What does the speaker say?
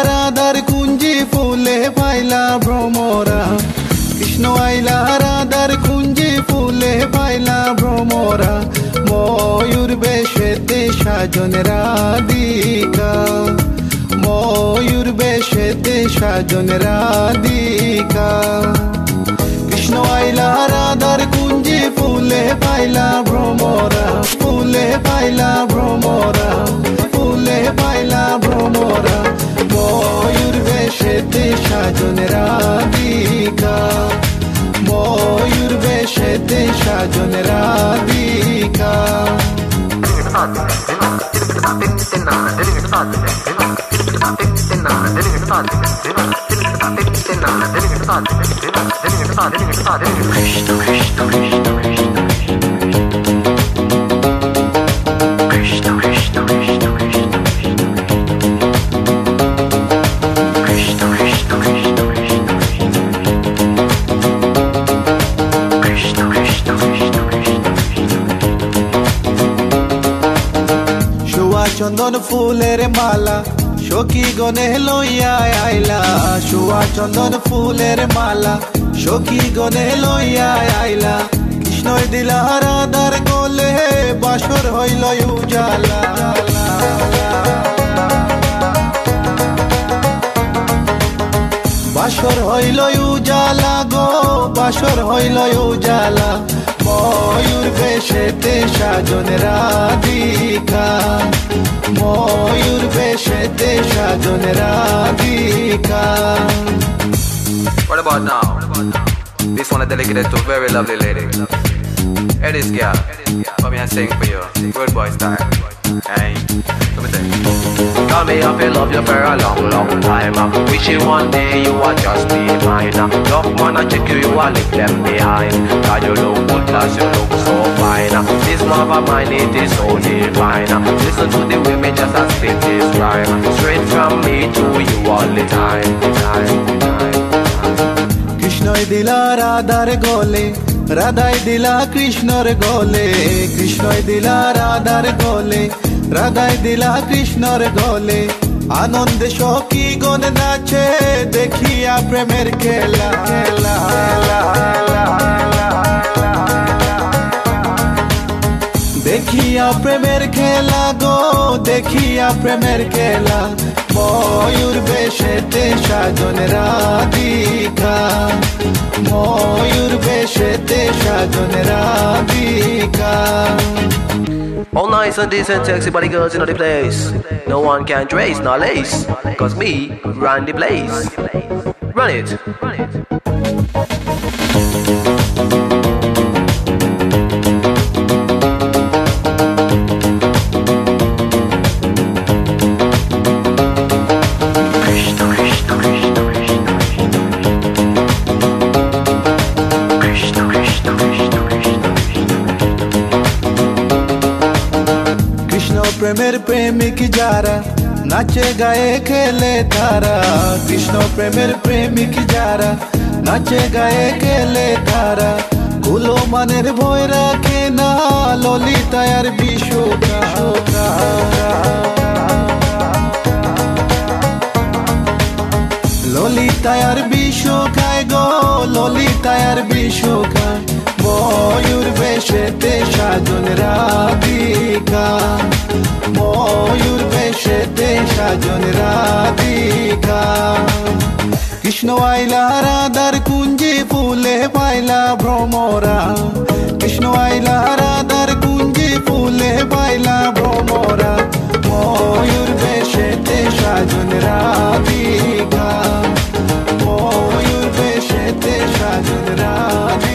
রাধার কুঞ্জি ফুলে পাইলা ভ্রমরা, কৃষ্ণ আইলা রাধার কুঞ্জি ফুলে পাইলা ভ্রমরা, ময়ূর বেশেতে সাজন রাধিকা, ময়ূর বেশেতে সাজন রাধিকা। কৃষ্ণ আইলা রাধার কুঞ্জি ফুলে পাইলা ভ্রমরা, ফুলে পাইলা ভ্রমরা, ফুলে পাইলা ভ্রমরা, ময়ূর বেশেতে সাজন রাধিকা, ময়ূর বেশেতে সাজন রাধিকা। চন্দন ফুলের মালা সখী গনে লইয়া আইলা, সুয়া চন্দন ফুলের মালা সখী গনে লইয়া আইলা, কৃষ্ণই দিলা রাধার গলে বাসর হইল উজালা। বাসর হইল উজালা গো, বাসর হইল উজালা, ময়ূর বেশেতে সাজন রাধিকা, ময়ূর বেশেতে সাজন Radhika. What about now? This one is dedicated to a very lovely lady. Hey this girl, come here and sing for you. Good boy style. Hey, let me sing. Tell me I feel love you for a long, long time. Wishing one day you are just be mine. Love man, I check you, you are leave them behind. God you look good, cause you look so fine. This love of mine, it is so divine. Listen to the way me just a spit this rhyme. Straight from me to you all the time, time, time. কৃষ্ণই দিলা রাধার গলে, রাধাই দিলা কৃষ্ণর গলে, কৃষ্ণই দিলা রাধার গলে, রাধাই দিলা কৃষ্ণর গলে, আনন্দে সখী গণ নাচে দেখিয়া প্রেমের খেলা, খেলা, দেখিয়া প্রেমের খেলা গো, দেখিয়া প্রেমের খেলা, ময়ূর বেশেতে সাজন রাধিকা, ময়ূর বেশেতে সাজন Radhika. All nice and decent sexy body girls in the place. No one can trace nor lace, cause me run the place. Run it, run it. প্রেমের প্রেমিক যারা নাচে গায়ে খেলে তারা, কৃষ্ণ প্রেমের প্রেমিক যারা নাচে গায়ে খেলে তারা, কুলো মানের ভয় রাখে না ললিতায়ার বিশোকা, ললিতায়ার বিশোকায় গো, ললিতায়ার বিশোকায়, ময়ূর বেশেতে সাজন রাধিকা, ময়ূর বেশেতে সাজন রাধিকা। কৃষ্ণ আইলা রাধার কুঞ্জি ফুলে পাইলা ভ্রমরা, কৃষ্ণ আইলা রাধার কুঞ্জি ফুলে পাইলা ভ্রমরা, ময়ূর বেশেতে সাজন রাধিকা, ময়ূর বেশেতে সাজন রাধিকা